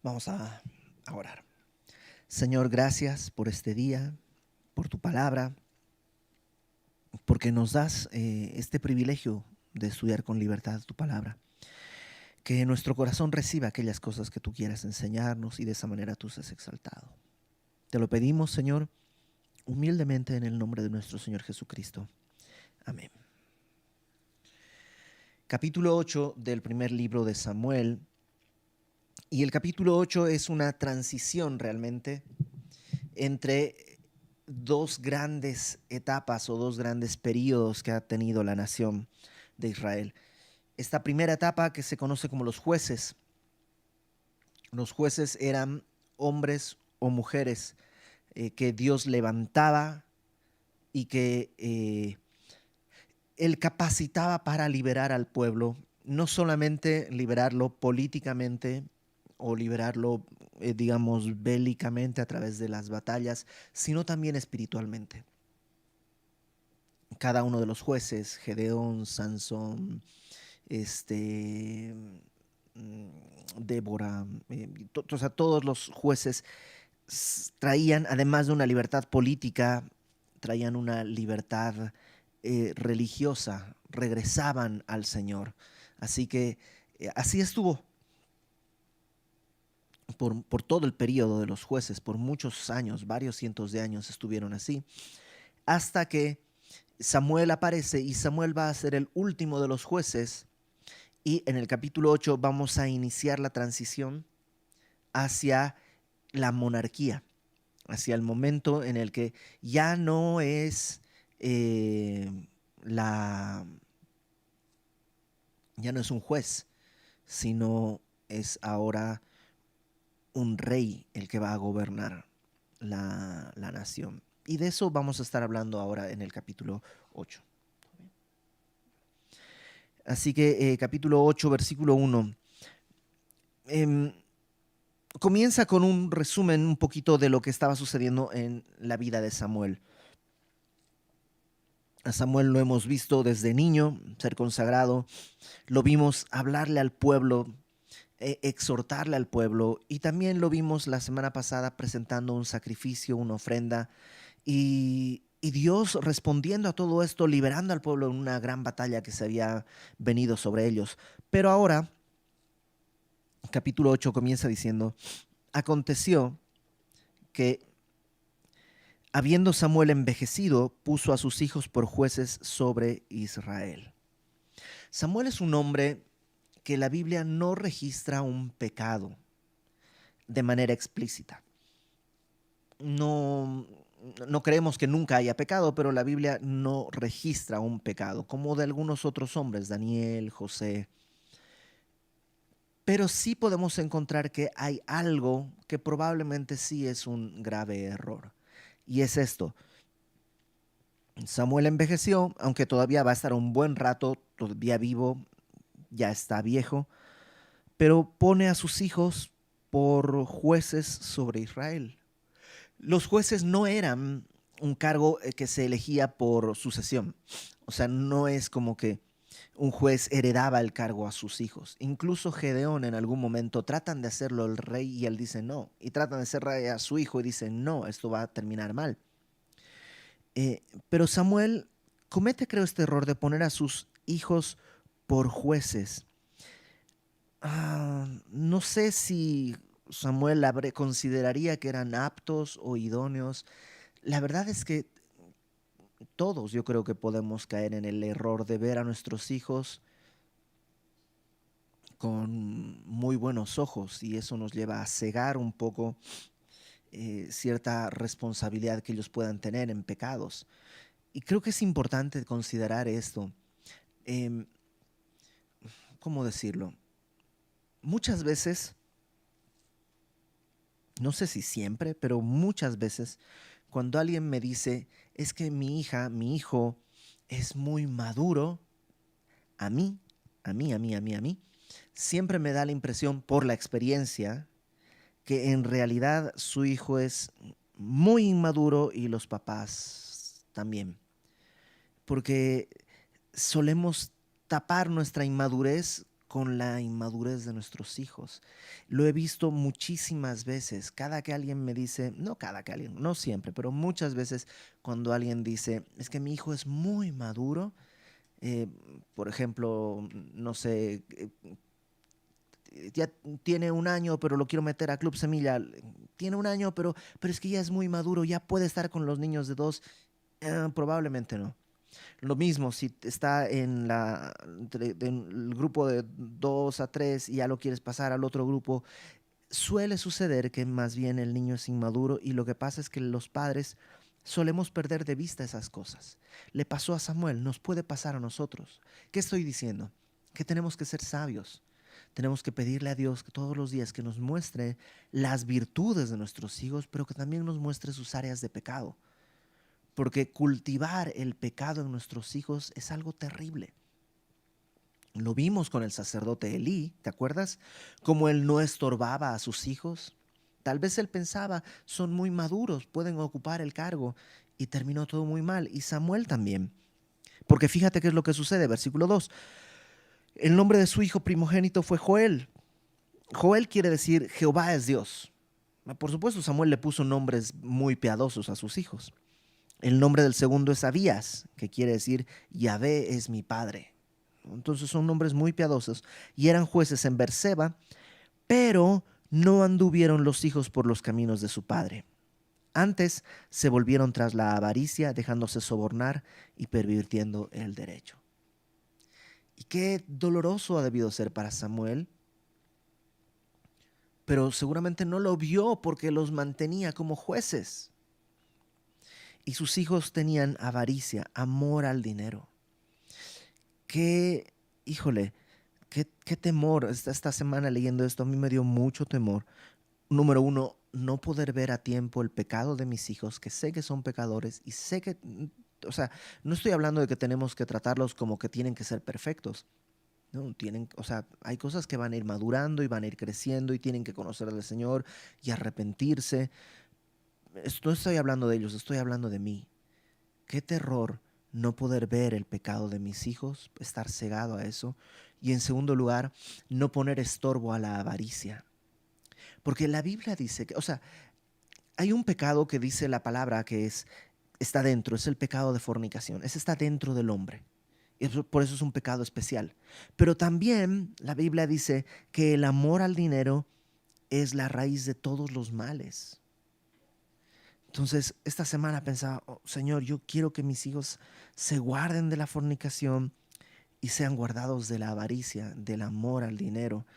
Vamos a orar. Señor, gracias por este día, por tu palabra, porque nos das este privilegio de estudiar con libertad tu palabra. Que nuestro corazón reciba aquellas cosas que tú quieras enseñarnos y de esa manera tú seas exaltado. Te lo pedimos, Señor, humildemente en el nombre de nuestro Señor Jesucristo. Amén. Capítulo 8 del primer libro de Samuel. Y el capítulo 8 es una transición realmente entre dos grandes etapas o dos grandes periodos que ha tenido la nación de Israel. Esta primera etapa que se conoce como los jueces. Los jueces eran hombres o mujeres que Dios levantaba y que Él capacitaba para liberar al pueblo, no solamente liberarlo políticamente o liberarlo, digamos, bélicamente a través de las batallas, sino también espiritualmente. Cada uno de los jueces, Gedeón, Sansón, este, Débora, o sea, todos los jueces traían, además de una libertad política, traían una libertad religiosa, regresaban al Señor. Así que así estuvo por todo el periodo de los jueces, por muchos años, varios cientos de años estuvieron así, hasta que Samuel aparece y Samuel va a ser el último de los jueces y en el capítulo 8 vamos a iniciar la transición hacia la monarquía, hacia el momento en el que ya no es eh, la ya no es un juez, sino es ahora un rey el que va a gobernar la nación. Y de eso vamos a estar hablando ahora en el capítulo 8. Así que capítulo 8, versículo 1. em, Comienza con un resumen un poquito de lo que estaba sucediendo en la vida de Samuel. A Samuel lo hemos visto desde niño ser consagrado, lo vimos hablarle al pueblo, exhortarle al pueblo y también lo vimos la semana pasada presentando un sacrificio, una ofrenda y Dios respondiendo a todo esto, liberando al pueblo en una gran batalla que se había venido sobre ellos. Pero ahora, capítulo 8 comienza diciendo, aconteció que habiendo Samuel envejecido, puso a sus hijos por jueces sobre Israel. Samuel es un hombre que la Biblia no registra un pecado de manera explícita. No, no creemos que nunca haya pecado, pero la Biblia no registra un pecado, como de algunos otros hombres, Daniel, José. Pero sí podemos encontrar que hay algo que probablemente sí es un grave error. Y es esto. Samuel envejeció, aunque todavía va a estar un buen rato, todavía vivo, ya está viejo, pero pone a sus hijos por jueces sobre Israel. Los jueces no eran un cargo que se elegía por sucesión. O sea, no es como que un juez heredaba el cargo a sus hijos. Incluso Gedeón en algún momento tratan de hacerlo el rey y él dice no. Y tratan de ser rey a su hijo y dice no, esto va a terminar mal. Pero Samuel comete, creo, este error de poner a sus hijos por jueces. No sé si Samuel consideraría que eran aptos o idóneos. La verdad es que todos yo creo que podemos caer en el error de ver a nuestros hijos con muy buenos ojos y eso nos lleva a cegar un poco cierta responsabilidad que ellos puedan tener en pecados. Y creo que es importante considerar esto. Em, ¿Cómo decirlo? Muchas veces, no sé si siempre, pero muchas veces, cuando alguien me dice, es que mi hija, mi hijo es muy maduro, a mí, a mí, siempre me da la impresión por la experiencia que en realidad su hijo es muy inmaduro y los papás también. Porque solemos tapar nuestra inmadurez con la inmadurez de nuestros hijos. Lo he visto muchísimas veces. Cada que alguien me dice, no cada que alguien, no siempre, pero muchas veces cuando alguien dice, es que mi hijo es muy maduro, eh, por ejemplo, no sé, ya tiene un año, pero lo quiero meter a Club Semilla. Tiene un año, pero es que ya es muy maduro, ya puede estar con los niños de dos. Probablemente no. Lo mismo, si está en el grupo de 2 a 3 y ya lo quieres pasar al otro grupo, suele suceder que más bien el niño es inmaduro y lo que pasa es que los padres solemos perder de vista esas cosas. Le pasó a Samuel, nos puede pasar a nosotros. ¿Qué estoy diciendo? Que tenemos que ser sabios. Tenemos que pedirle a Dios que todos los días que nos muestre las virtudes de nuestros hijos, pero que también nos muestre sus áreas de pecado. Porque cultivar el pecado en nuestros hijos es algo terrible. Lo vimos con el sacerdote Elí, ¿te acuerdas? Como él no estorbaba a sus hijos. Tal vez él pensaba, son muy maduros, pueden ocupar el cargo. Y terminó todo muy mal. Y Samuel también. Porque fíjate qué es lo que sucede, versículo 2. El nombre de su hijo primogénito fue Joel. Joel quiere decir Jehová es Dios. Por supuesto, Samuel le puso nombres muy piadosos a sus hijos. El nombre del segundo es Abías, que quiere decir Yahvé es mi padre. Entonces son nombres muy piadosos y eran jueces en Berseba, pero no anduvieron los hijos por los caminos de su padre. Antes se volvieron tras la avaricia, dejándose sobornar y pervirtiendo el derecho. Y qué doloroso ha debido ser para Samuel, pero seguramente no lo vio porque los mantenía como jueces. Y sus hijos tenían avaricia, amor al dinero. Qué, híjole, qué temor. Esta semana leyendo esto a mí me dio mucho temor. Número uno, no poder ver a tiempo el pecado de mis hijos, que sé que son pecadores y sé que, o sea, no estoy hablando de que tenemos que tratarlos como que tienen que ser perfectos. No, o sea, hay cosas que van a ir madurando y van a ir creciendo y tienen que conocer al Señor y arrepentirse. No estoy hablando de ellos, estoy hablando de mí. Qué terror no poder ver el pecado de mis hijos, estar cegado a eso. Y en segundo lugar, no poner estorbo a la avaricia. Porque la Biblia dice que, o sea, hay un pecado que dice la palabra que está dentro, es el pecado de fornicación. Ese está dentro del hombre. Por eso es un pecado especial. Pero también la Biblia dice que el amor al dinero es la raíz de todos los males. Entonces, esta semana pensaba, "Oh, Señor, yo quiero que mis hijos se guarden de la fornicación y sean guardados de la avaricia, del amor al dinero."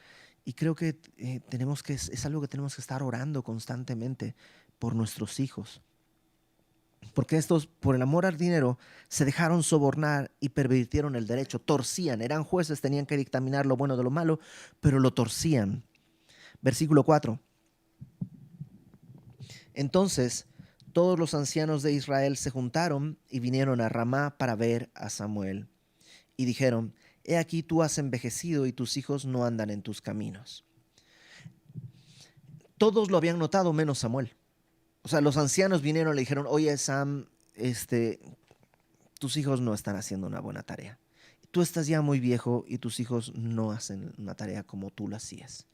Y creo que es algo que tenemos que estar orando constantemente por nuestros hijos. Porque estos, por el amor al dinero, se dejaron sobornar y pervirtieron el derecho, torcían, eran jueces, tenían que dictaminar lo bueno de lo malo, pero lo torcían. Versículo 4. Entonces todos los ancianos de Israel se juntaron y vinieron a Ramá para ver a Samuel. Y dijeron, he aquí tú has envejecido y tus hijos no andan en tus caminos. Todos lo habían notado menos Samuel. O sea, los ancianos vinieron y le dijeron, oye Sam, tus hijos no están haciendo una buena tarea. Tú estás ya muy viejo y tus hijos no hacen una tarea como tú lo hacías.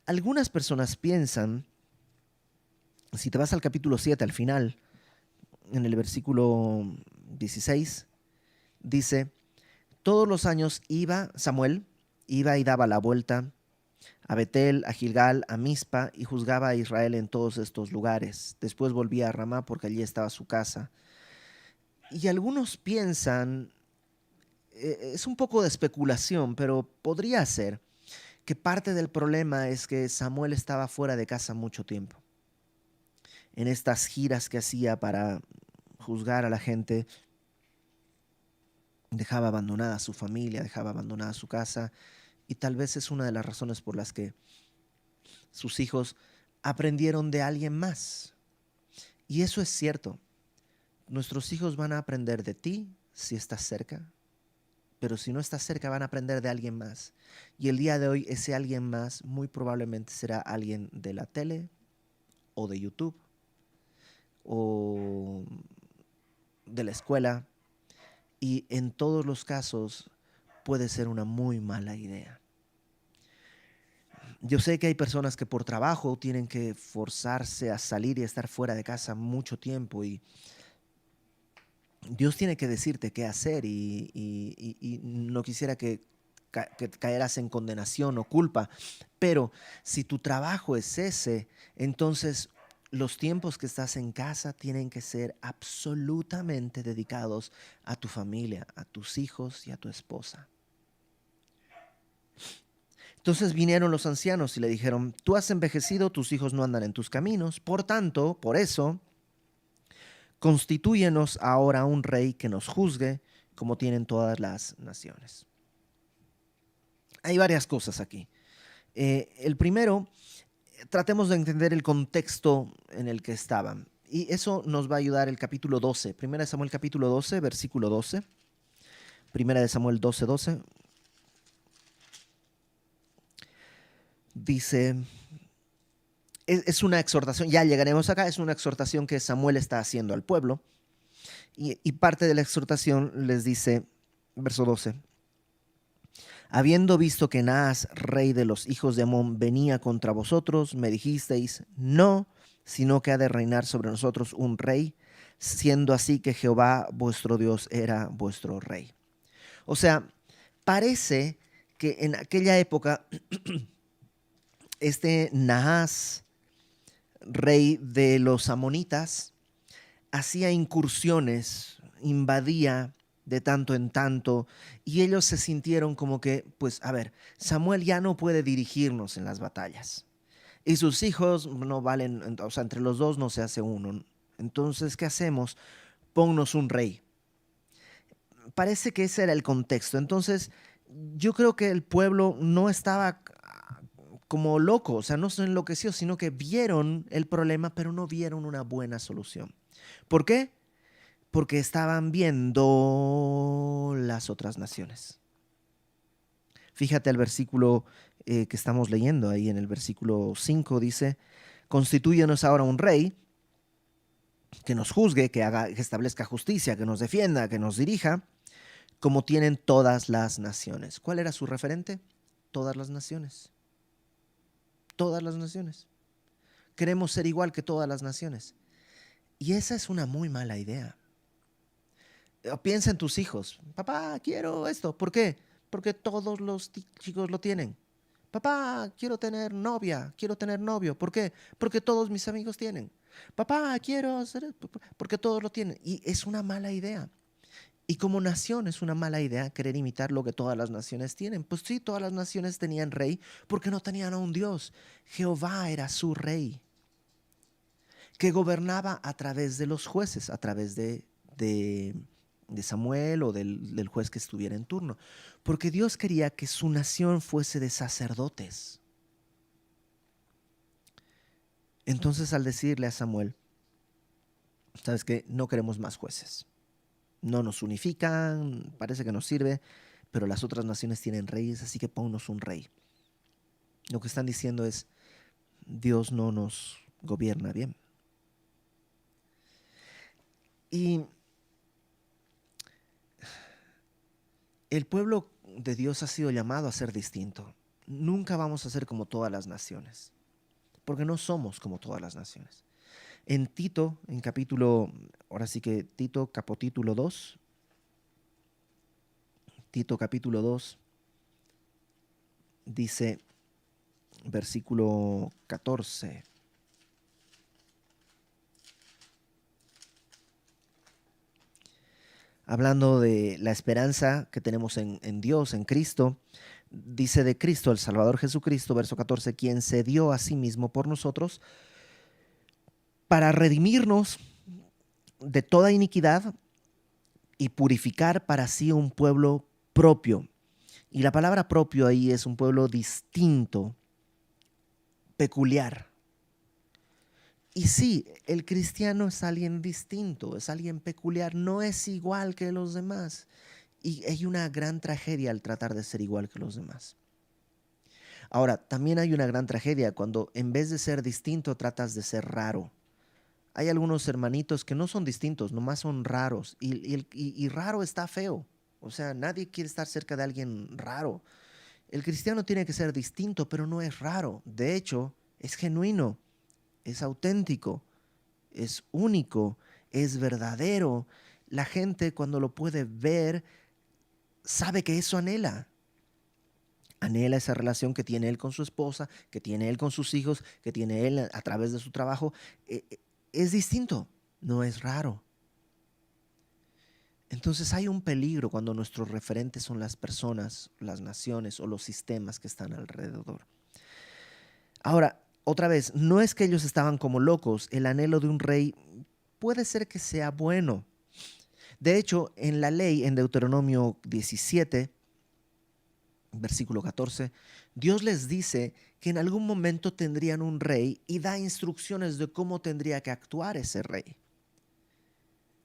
Algunas personas piensan, si te vas al capítulo 7, al final, en el versículo 16, dice, todos los años Samuel iba y daba la vuelta a Betel, a Gilgal, a Mizpa y juzgaba a Israel en todos estos lugares. Después volvía a Ramá porque allí estaba su casa. Y algunos piensan, es un poco de especulación, pero podría ser que parte del problema es que Samuel estaba fuera de casa mucho tiempo. En estas giras que hacía para juzgar a la gente, dejaba abandonada a su familia, dejaba abandonada su casa, y tal vez es una de las razones por las que sus hijos aprendieron de alguien más. Y eso es cierto. Nuestros hijos van a aprender de ti si estás cerca, pero si no estás cerca van a aprender de alguien más. Y el día de hoy ese alguien más muy probablemente será alguien de la tele o de YouTube o de la escuela. Y en todos los casos puede ser una muy mala idea. Yo sé que hay personas que por trabajo tienen que forzarse a salir y estar fuera de casa mucho tiempo y Dios tiene que decirte qué hacer y no quisiera que caerás en condenación o culpa, pero si tu trabajo es ese, entonces los tiempos que estás en casa tienen que ser absolutamente dedicados a tu familia, a tus hijos y a tu esposa. Entonces vinieron los ancianos y le dijeron, tú has envejecido, tus hijos no andan en tus caminos, por tanto, por eso, constitúyenos ahora un rey que nos juzgue como tienen todas las naciones. Hay varias cosas aquí. El primero, tratemos de entender el contexto en el que estaban. Y eso nos va a ayudar el capítulo 12. Primera de Samuel capítulo 12, versículo 12. Primera de Samuel 12, 12. Dice, es una exhortación, ya llegaremos acá, es una exhortación que Samuel está haciendo al pueblo. Y parte de la exhortación les dice, verso 12, habiendo visto que Naas, rey de los hijos de Amón, venía contra vosotros, me dijisteis, no, sino que ha de reinar sobre nosotros un rey, siendo así que Jehová vuestro Dios era vuestro rey. O sea, parece que en aquella época este Naas, rey de los amonitas, hacía incursiones, invadía de tanto en tanto, y ellos se sintieron como que, pues, a ver, Samuel ya no puede dirigirnos en las batallas, y sus hijos no valen, o sea, entre los dos no se hace uno. Entonces, ¿qué hacemos? Ponnos un rey. Parece que ese era el contexto. Entonces, yo creo que el pueblo no estaba como loco, o sea, no se enloqueció, sino que vieron el problema, pero no vieron una buena solución. ¿Por qué? Porque estaban viendo las otras naciones. Fíjate el versículo que estamos leyendo ahí en el versículo 5 dice, constitúyenos ahora un rey que nos juzgue, que establezca justicia, que nos defienda, que nos dirija, como tienen todas las naciones. ¿Cuál era su referente? Todas las naciones. Todas las naciones. Queremos ser igual que todas las naciones. Y esa es una muy mala idea. Piensa en tus hijos. Papá, quiero esto. ¿Por qué? Porque todos los chicos lo tienen. Papá, quiero tener novia, quiero tener novio. ¿Por qué? Porque todos mis amigos tienen. Papá, quiero hacer porque todos lo tienen. Y es una mala idea. Y como nación es una mala idea querer imitar lo que todas las naciones tienen. Pues sí, todas las naciones tenían rey porque no tenían a un Dios. Jehová era su rey, que gobernaba a través de los jueces, a través de Samuel o del juez que estuviera en turno. Porque Dios quería que su nación fuese de sacerdotes. Entonces al decirle a Samuel, ¿sabes qué? No queremos más jueces. No nos unifican, parece que nos sirve, pero las otras naciones tienen reyes, así que ponnos un rey. Lo que están diciendo es, Dios no nos gobierna bien. Y el pueblo de Dios ha sido llamado a ser distinto. Nunca vamos a ser como todas las naciones, porque no somos como todas las naciones. En Tito, en capítulo, ahora sí que Tito, capítulo 2, Tito capítulo 2, dice, versículo 14. Hablando de la esperanza que tenemos en Dios, en Cristo, dice de Cristo, el Salvador Jesucristo, verso 14, quien se dio a sí mismo por nosotros para redimirnos de toda iniquidad y purificar para sí un pueblo propio. Y la palabra propio ahí es un pueblo distinto, peculiar. Y sí, el cristiano es alguien distinto, es alguien peculiar, no es igual que los demás. Y hay una gran tragedia al tratar de ser igual que los demás. Ahora, también hay una gran tragedia cuando en vez de ser distinto tratas de ser raro. Hay algunos hermanitos que no son distintos, nomás son raros. Y raro está feo. O sea, nadie quiere estar cerca de alguien raro. El cristiano tiene que ser distinto, pero no es raro. De hecho, es genuino, es auténtico, es único, es verdadero. La gente cuando lo puede ver sabe que eso anhela. Anhela esa relación que tiene él con su esposa, que tiene él con sus hijos, que tiene él a través de su trabajo. Es distinto, no es raro. Entonces hay un peligro cuando nuestros referentes son las personas, las naciones o los sistemas que están alrededor. Ahora, otra vez, no es que ellos estaban como locos. El anhelo de un rey puede ser que sea bueno. De hecho, en la ley, en Deuteronomio 17, versículo 14, Dios les dice que en algún momento tendrían un rey y da instrucciones de cómo tendría que actuar ese rey.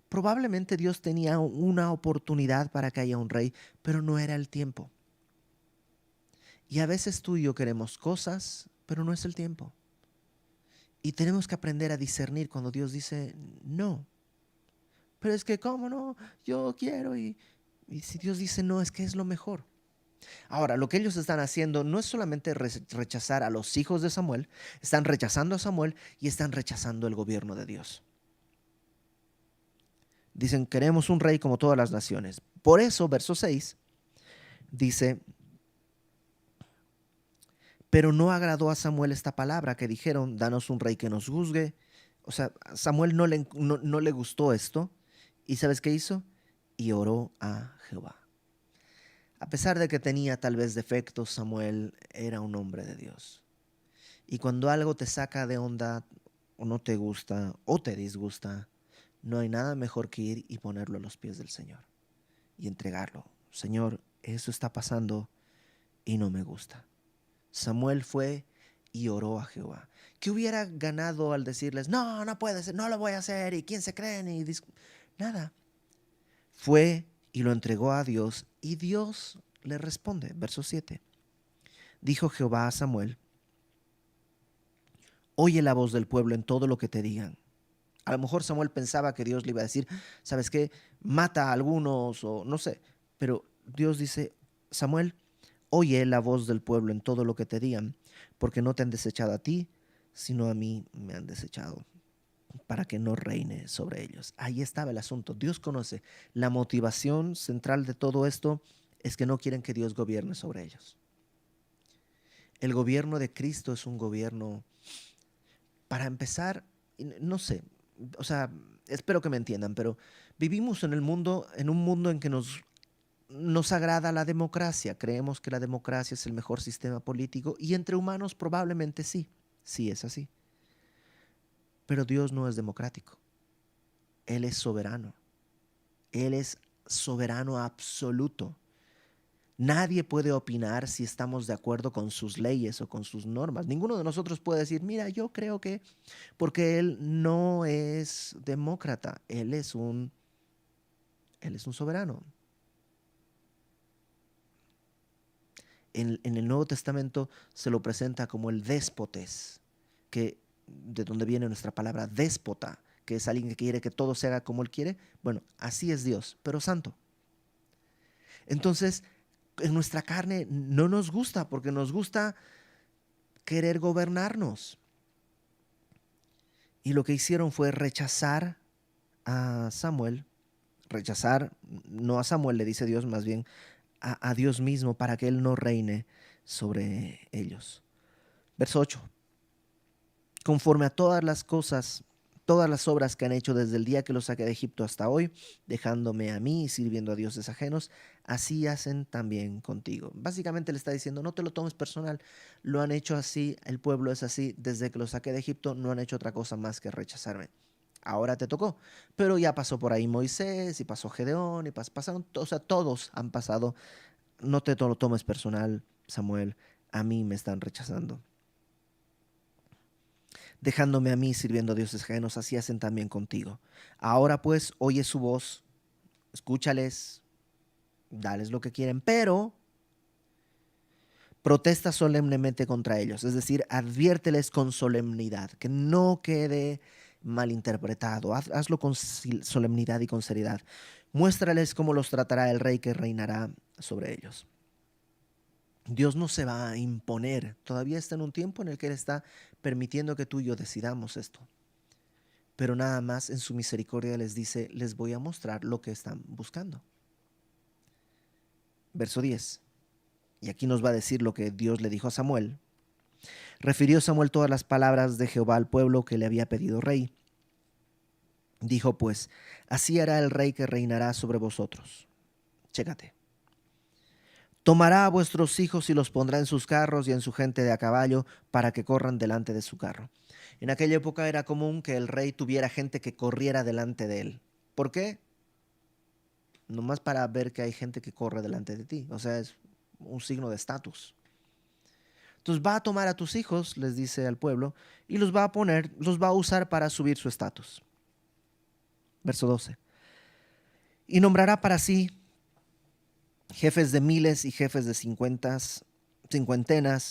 Probablemente Dios tenía una oportunidad para que haya un rey, pero no era el tiempo. Y a veces tú y yo queremos cosas, pero no es el tiempo. Y tenemos que aprender a discernir cuando Dios dice no. Pero es que, ¿cómo no? Yo quiero y si Dios dice no, es que es lo mejor. Ahora, lo que ellos están haciendo no es solamente rechazar a los hijos de Samuel, están rechazando a Samuel y están rechazando el gobierno de Dios. Dicen, queremos un rey como todas las naciones. Por eso, verso 6, dice, pero no agradó a Samuel esta palabra que dijeron, danos un rey que nos juzgue. O sea, a Samuel no le gustó esto. ¿Y sabes qué hizo? Y oró a Jehová. A pesar de que tenía tal vez defectos, Samuel era un hombre de Dios. Y cuando algo te saca de onda, o no te gusta, o te disgusta, no hay nada mejor que ir y ponerlo a los pies del Señor y entregarlo. Señor, eso está pasando y no me gusta. Samuel fue y oró a Jehová. ¿Qué hubiera ganado al decirles, no, no puede ser, no lo voy a hacer, y quién se creen? Nada. Fue y lo entregó a Dios, y Dios le responde. Verso 7. Dijo Jehová a Samuel, oye la voz del pueblo en todo lo que te digan. A lo mejor Samuel pensaba que Dios le iba a decir, ¿sabes qué? Mata a algunos o no sé. Pero Dios dice, Samuel, oye la voz del pueblo en todo lo que te digan, porque no te han desechado a ti, sino a mí me han desechado, para que no reine sobre ellos. Ahí estaba el asunto. Dios conoce. La motivación central de todo esto es que no quieren que Dios gobierne sobre ellos. El gobierno de Cristo es un gobierno, para empezar, no sé, o sea, espero que me entiendan, pero vivimos en un mundo en que nos agrada la democracia. Creemos que la democracia es el mejor sistema político y entre humanos probablemente sí, sí es así. Pero Dios no es democrático. Él es soberano. Él es soberano absoluto. Nadie puede opinar si estamos de acuerdo con sus leyes o con sus normas. Ninguno de nosotros puede decir, mira, yo creo que, porque Él no es demócrata, Él es un soberano. En el Nuevo Testamento se lo presenta como el déspotes, que de donde viene nuestra palabra déspota, que es alguien que quiere que todo se haga como Él quiere. Bueno, así es Dios, pero santo. Entonces, en nuestra carne no nos gusta, porque nos gusta querer gobernarnos. Y lo que hicieron fue rechazar a Samuel, rechazar, no a Samuel, le dice Dios, más bien a Dios mismo, para que Él no reine sobre ellos. Verso 8. Conforme a todas las cosas, todas las obras que han hecho desde el día que los saqué de Egipto hasta hoy, dejándome a mí y sirviendo a dioses ajenos, así hacen también contigo. Básicamente le está diciendo, no te lo tomes personal, lo han hecho así, el pueblo es así, desde que los saqué de Egipto no han hecho otra cosa más que rechazarme. Ahora te tocó, pero ya pasó por ahí Moisés y pasó Gedeón y pasaron, o sea, todos han pasado. No te lo tomes personal, Samuel, a mí me están rechazando. Dejándome a mí sirviendo a dioses ajenos, así hacen también contigo. Ahora pues, oye su voz, escúchales, dales lo que quieren, pero protesta solemnemente contra ellos, es decir, adviérteles con solemnidad, que no quede malinterpretado, hazlo con solemnidad y con seriedad. Muéstrales cómo los tratará el rey que reinará sobre ellos. Dios no se va a imponer. Todavía está en un tiempo en el que Él está permitiendo que tú y yo decidamos esto. Pero nada más en su misericordia les dice, les voy a mostrar lo que están buscando. Verso 10. Y aquí nos va a decir lo que Dios le dijo a Samuel. Refirió Samuel todas las palabras de Jehová al pueblo que le había pedido rey. Dijo pues, así hará el rey que reinará sobre vosotros. Chécate. Tomará a vuestros hijos y los pondrá en sus carros y en su gente de a caballo para que corran delante de su carro. En aquella época era común que el rey tuviera gente que corriera delante de él. ¿Por qué? Nomás para ver que hay gente que corre delante de ti. O sea, es un signo de estatus. Entonces va a tomar a tus hijos, les dice al pueblo, y los va a poner, los va a usar para subir su estatus. Verso 12. Y nombrará para sí jefes de miles y jefes de cincuentenas,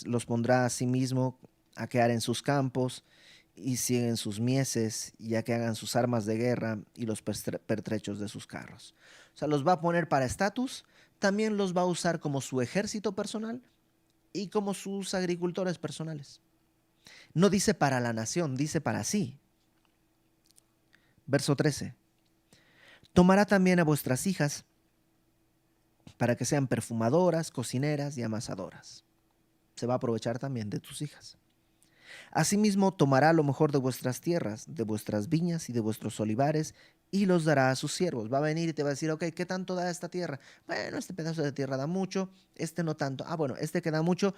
los pondrá a sí mismo a quedar en sus campos y siguen sus mieses y a que hagan sus armas de guerra y los pertrechos de sus carros. O sea, los va a poner para estatus, también los va a usar como su ejército personal y como sus agricultores personales. No dice para la nación, dice para sí. Verso 13. Tomará también a vuestras hijas para que sean perfumadoras, cocineras y amasadoras. Se va a aprovechar también de tus hijas. Asimismo, tomará lo mejor de vuestras tierras, de vuestras viñas y de vuestros olivares, y los dará a sus siervos. Va a venir y te va a decir, ok, ¿qué tanto da esta tierra? Bueno, este pedazo de tierra da mucho, este no tanto. Ah, bueno, este que da mucho,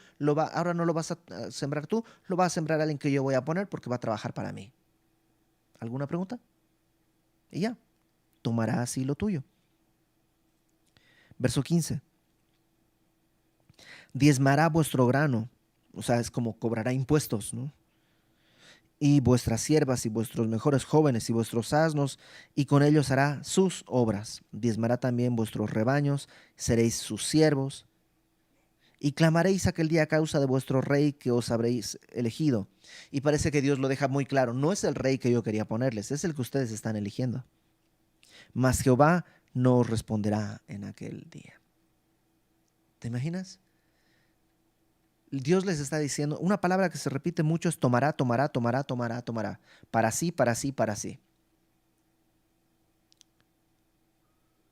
ahora no lo vas a sembrar tú, lo va a sembrar alguien que yo voy a poner porque va a trabajar para mí. ¿Alguna pregunta? Y ya, tomará así lo tuyo. Verso 15. Diezmará vuestro grano, o sea, es como cobrará impuestos, ¿no? Y vuestras siervas y vuestros mejores jóvenes y vuestros asnos, y con ellos hará sus obras. Diezmará también vuestros rebaños, seréis sus siervos, y clamaréis aquel día a causa de vuestro rey que os habréis elegido. Y parece que Dios lo deja muy claro, no es el rey que yo quería ponerles, es el que ustedes están eligiendo. Mas Jehová no os responderá en aquel día. ¿Te imaginas? Dios les está diciendo, una palabra que se repite mucho es tomará, tomará, tomará, tomará, tomará. Para sí, para sí, para sí.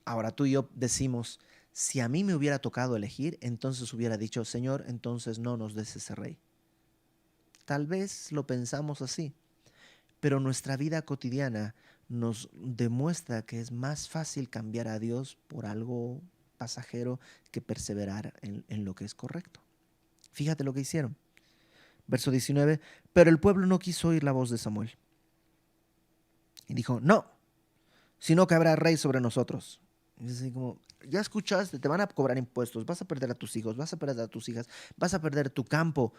Ahora tú y yo decimos, si a mí me hubiera tocado elegir, entonces hubiera dicho, Señor, entonces no nos des ese rey. Tal vez lo pensamos así, pero nuestra vida cotidiana nos demuestra que es más fácil cambiar a Dios por algo pasajero que perseverar en lo que es correcto. Fíjate lo que hicieron. Verso 19, pero el pueblo no quiso oír la voz de Samuel. Y dijo, no, sino que habrá rey sobre nosotros. Y es así como, ya escuchaste, te van a cobrar impuestos, vas a perder a tus hijos, vas a perder a tus hijas, vas a perder tu campo.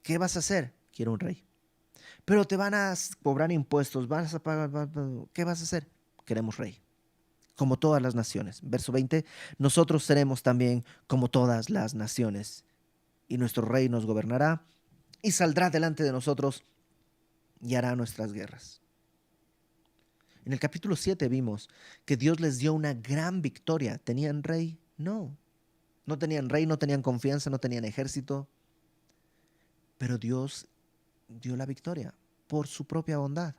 ¿Qué vas a hacer? Quiero un rey. Pero te van a cobrar impuestos, vas a pagar, ¿qué vas a hacer? Queremos rey. Como todas las naciones. Verso 20, nosotros seremos también como todas las naciones, y nuestro rey nos gobernará y saldrá delante de nosotros y hará nuestras guerras. En el capítulo 7 vimos que Dios les dio una gran victoria. ¿Tenían rey? No. No tenían rey, no tenían confianza, no tenían ejército. Pero Dios dio la victoria por su propia bondad.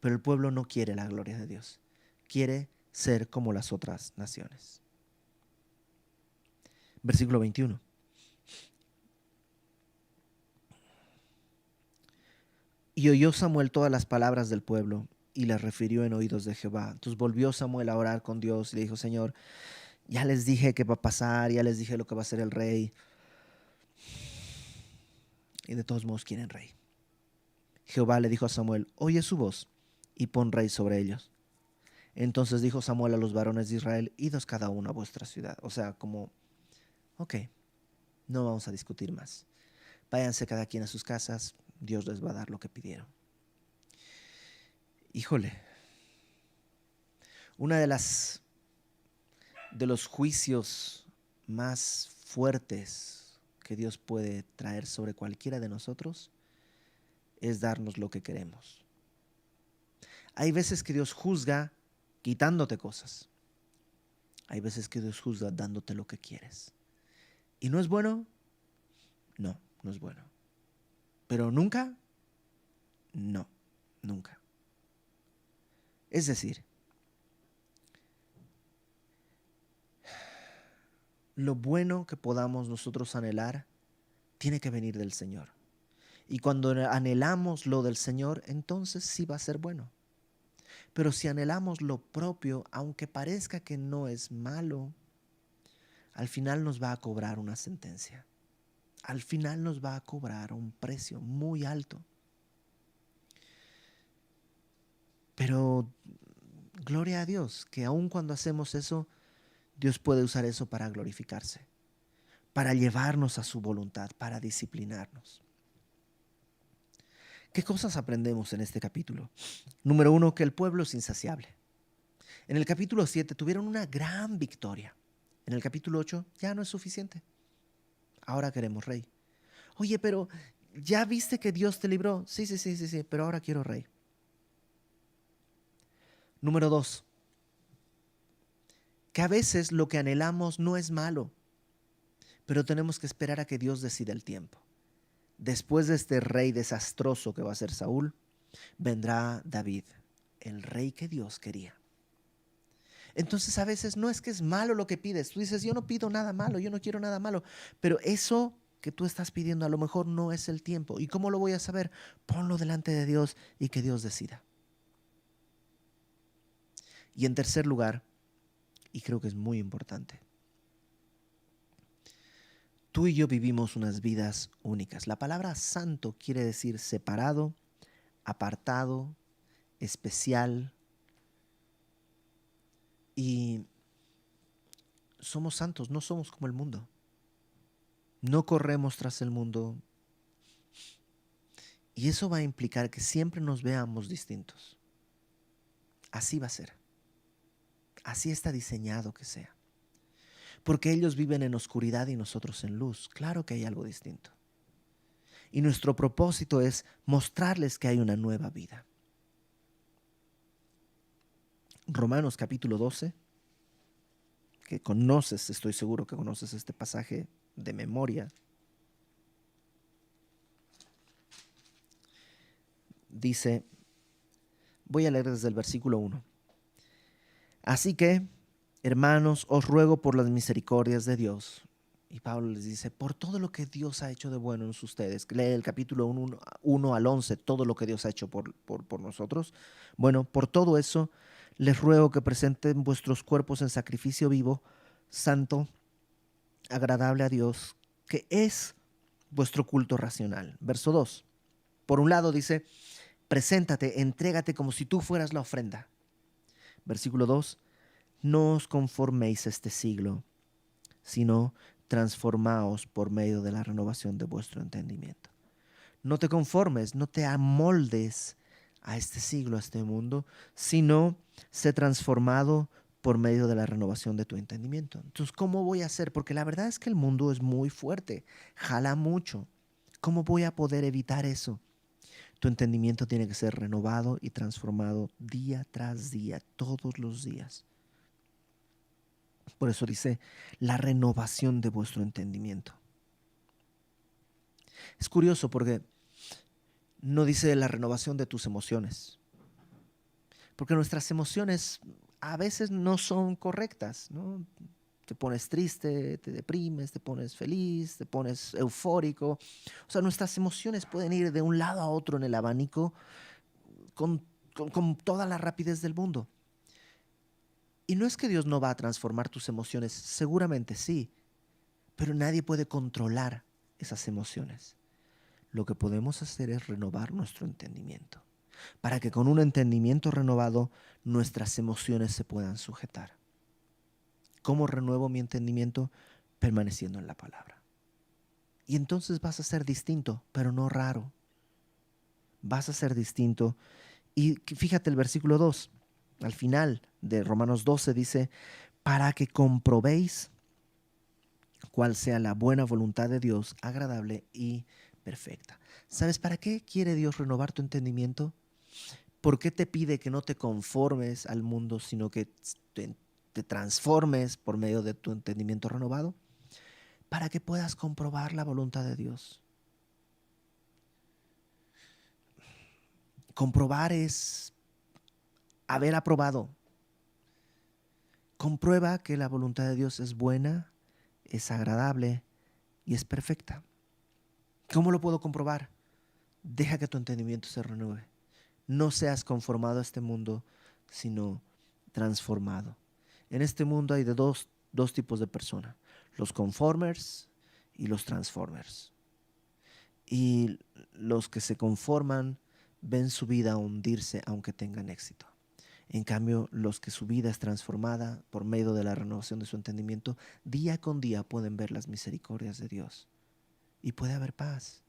Pero el pueblo no quiere la gloria de Dios. Quiere ser como las otras naciones. Versículo 21. Y oyó Samuel todas las palabras del pueblo y las refirió en oídos de Jehová. Entonces volvió Samuel a orar con Dios y le dijo, Señor, ya les dije qué va a pasar, ya les dije lo que va a hacer el rey. Y de todos modos quieren rey. Jehová le dijo a Samuel, oye su voz y pon rey sobre ellos. Entonces dijo Samuel a los varones de Israel, idos cada uno a vuestra ciudad. O sea, como, ok, no vamos a discutir más. Váyanse cada quien a sus casas, Dios les va a dar lo que pidieron. Híjole, una de los juicios más fuertes que Dios puede traer sobre cualquiera de nosotros es darnos lo que queremos. Hay veces que Dios juzga quitándote cosas. Hay veces que Dios juzga dándote lo que quieres. ¿Y no es bueno? No, no es bueno. ¿Pero nunca? No, nunca. Es decir, lo bueno que podamos nosotros anhelar tiene que venir del Señor. Y cuando anhelamos lo del Señor, entonces sí va a ser bueno. Pero si anhelamos lo propio, aunque parezca que no es malo, al final nos va a cobrar una sentencia. Al final nos va a cobrar un precio muy alto. Pero gloria a Dios, que aun cuando hacemos eso, Dios puede usar eso para glorificarse, para llevarnos a su voluntad, para disciplinarnos. ¿Qué cosas aprendemos en este capítulo? Número 1, que el pueblo es insaciable. En el capítulo 7 tuvieron una gran victoria. En el capítulo 8 ya no es suficiente. Ahora queremos rey. Oye, pero ¿ya viste que Dios te libró? Sí, sí, sí, sí, sí, pero ahora quiero rey. Número 2, que a veces lo que anhelamos no es malo, pero tenemos que esperar a que Dios decida el tiempo. Después de este rey desastroso que va a ser Saúl, vendrá David, el rey que Dios quería. Entonces a veces no es que es malo lo que pides. Tú dices, yo no pido nada malo, yo no quiero nada malo. Pero eso que tú estás pidiendo a lo mejor no es el tiempo. ¿Y cómo lo voy a saber? Ponlo delante de Dios y que Dios decida. Y en tercer lugar, y creo que es muy importante, tú y yo vivimos unas vidas únicas. La palabra santo quiere decir separado, apartado, especial. Y somos santos, no somos como el mundo. No corremos tras el mundo. Y eso va a implicar que siempre nos veamos distintos. Así va a ser. Así está diseñado que sea. Porque ellos viven en oscuridad y nosotros en luz. Claro que hay algo distinto. Y nuestro propósito es mostrarles que hay una nueva vida. Romanos capítulo 12, que conoces, estoy seguro que conoces este pasaje de memoria. Dice, voy a leer desde el versículo 1. Así que, hermanos, os ruego por las misericordias de Dios. Y Pablo les dice, por todo lo que Dios ha hecho de bueno en ustedes. Lee el capítulo 1 al 11, todo lo que Dios ha hecho por nosotros. Bueno, por todo eso, les ruego que presenten vuestros cuerpos en sacrificio vivo, santo, agradable a Dios, que es vuestro culto racional. Verso 2. Por un lado dice, preséntate, entrégate como si tú fueras la ofrenda. Versículo 2. No os conforméis a este siglo, sino transformaos por medio de la renovación de vuestro entendimiento. No te conformes, no te amoldes a este siglo, a este mundo, sino sé transformado por medio de la renovación de tu entendimiento. Entonces, ¿cómo voy a hacer? Porque la verdad es que el mundo es muy fuerte, jala mucho. ¿Cómo voy a poder evitar eso? Tu entendimiento tiene que ser renovado y transformado día tras día, todos los días. Por eso dice la renovación de vuestro entendimiento. Es curioso porque no dice la renovación de tus emociones. Porque nuestras emociones a veces no son correctas, ¿no? Te pones triste, te deprimes, te pones feliz, te pones eufórico. O sea, nuestras emociones pueden ir de un lado a otro en el abanico con toda la rapidez del mundo. Y no es que Dios no va a transformar tus emociones, seguramente sí, pero nadie puede controlar esas emociones. Lo que podemos hacer es renovar nuestro entendimiento, para que con un entendimiento renovado nuestras emociones se puedan sujetar. ¿Cómo renuevo mi entendimiento? Permaneciendo en la palabra. Y entonces vas a ser distinto, pero no raro. Vas a ser distinto. Y fíjate el versículo 2, al final de Romanos 12 dice, para que comprobéis cuál sea la buena voluntad de Dios, agradable y perfecta. ¿Sabes para qué quiere Dios renovar tu entendimiento? ¿Por qué te pide que no te conformes al mundo, sino que te transformes por medio de tu entendimiento renovado, para que puedas comprobar la voluntad de Dios. Comprobar es haber aprobado. Comprueba que la voluntad de Dios es buena, es agradable y es perfecta. ¿Cómo lo puedo comprobar? Deja que tu entendimiento se renueve. No seas conformado a este mundo, sino transformado. En este mundo hay de dos tipos de personas: los conformers y los transformers. Y los que se conforman ven su vida hundirse aunque tengan éxito. En cambio, los que su vida es transformada por medio de la renovación de su entendimiento, día con día pueden ver las misericordias de Dios y puede haber paz.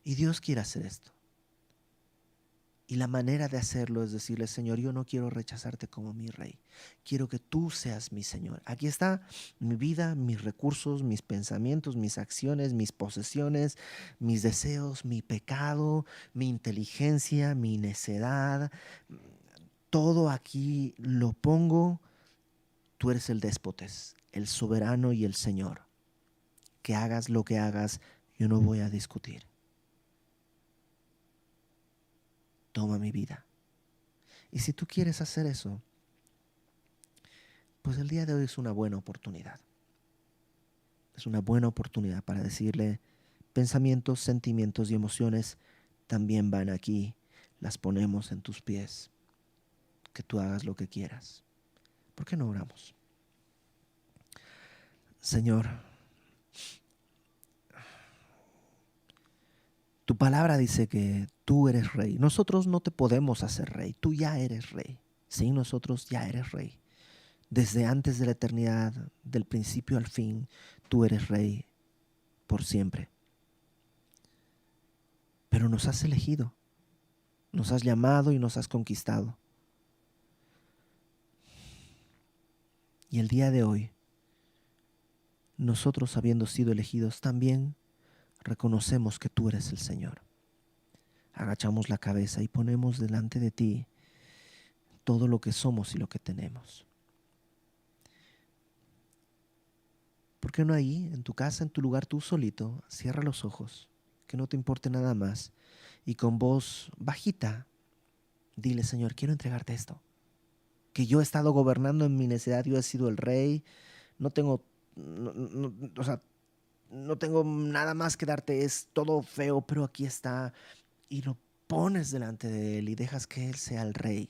Y Dios quiere hacer esto. Y la manera de hacerlo es decirle: Señor, yo no quiero rechazarte como mi rey. Quiero que tú seas mi Señor. Aquí está mi vida, mis recursos, mis pensamientos, mis acciones, mis posesiones, mis deseos, mi pecado, mi inteligencia, mi necedad. Todo aquí lo pongo. Tú eres el déspotes, el soberano y el Señor. Que hagas lo que hagas, yo no voy a discutir. Toma mi vida. Y si tú quieres hacer eso, pues el día de hoy es una buena oportunidad. Es una buena oportunidad para decirle: pensamientos, sentimientos y emociones también van aquí. Las ponemos en tus pies. Que tú hagas lo que quieras. ¿Por qué no oramos? Señor, tu palabra dice que tú eres rey. Nosotros no te podemos hacer rey. Tú ya eres rey. Sí, nosotros ya eres rey. Desde antes de la eternidad, del principio al fin, tú eres rey por siempre. Pero nos has elegido, nos has llamado y nos has conquistado. Y el día de hoy, nosotros, habiendo sido elegidos, también reconocemos que tú eres el Señor. Agachamos la cabeza y ponemos delante de ti todo lo que somos y lo que tenemos. ¿Por qué no ahí, en tu casa, en tu lugar, tú solito, cierra los ojos, que no te importe nada más, y con voz bajita, dile: Señor, quiero entregarte esto. Que yo he estado gobernando en mi necedad, yo he sido el rey, no tengo, o sea, no tengo nada más que darte, es todo feo, pero aquí está. Y lo pones delante de Él y dejas que Él sea el rey,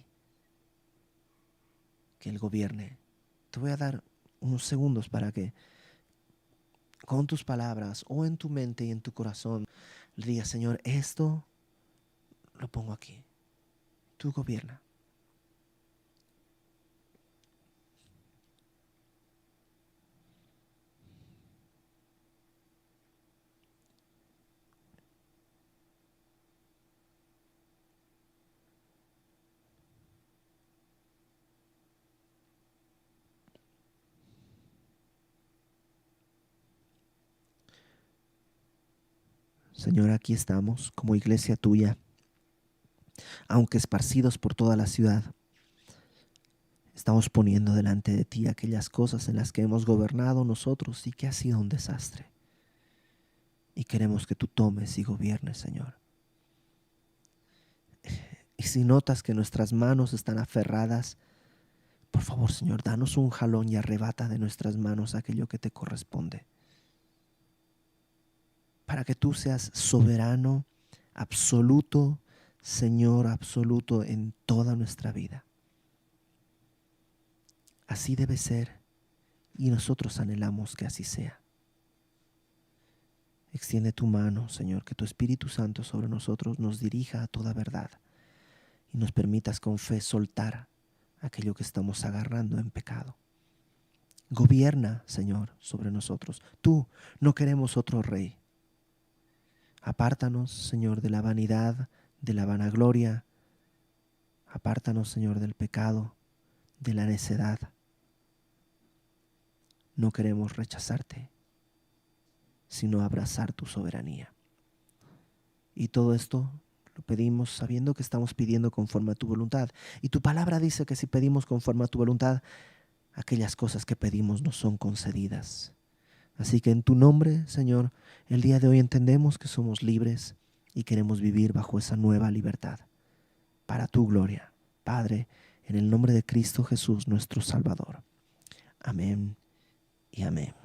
que Él gobierne. Te voy a dar unos segundos para que con tus palabras o en tu mente y en tu corazón le digas: Señor, esto lo pongo aquí, tú gobierna. Señor, aquí estamos como iglesia tuya, aunque esparcidos por toda la ciudad. Estamos poniendo delante de ti aquellas cosas en las que hemos gobernado nosotros y que ha sido un desastre. Y queremos que tú tomes y gobiernes, Señor. Y si notas que nuestras manos están aferradas, por favor, Señor, danos un jalón y arrebata de nuestras manos aquello que te corresponde. Para que tú seas soberano, absoluto, Señor absoluto en toda nuestra vida. Así debe ser y nosotros anhelamos que así sea. Extiende tu mano, Señor, que tu Espíritu Santo sobre nosotros nos dirija a toda verdad y nos permitas con fe soltar aquello que estamos agarrando en pecado. Gobierna, Señor, sobre nosotros. Tú, no queremos otro rey. Apártanos, Señor, de la vanidad, de la vanagloria. Apártanos, Señor, del pecado, de la necedad. No queremos rechazarte, sino abrazar tu soberanía. Y todo esto Lo pedimos sabiendo que estamos pidiendo conforme a tu voluntad. Y tu palabra dice que si pedimos conforme a tu voluntad, aquellas cosas que pedimos nos son concedidas. Así que en tu nombre, Señor, el día de hoy entendemos que somos libres y queremos vivir bajo esa nueva libertad. Para tu gloria, Padre, en el nombre de Cristo Jesús, nuestro Salvador. Amén y amén.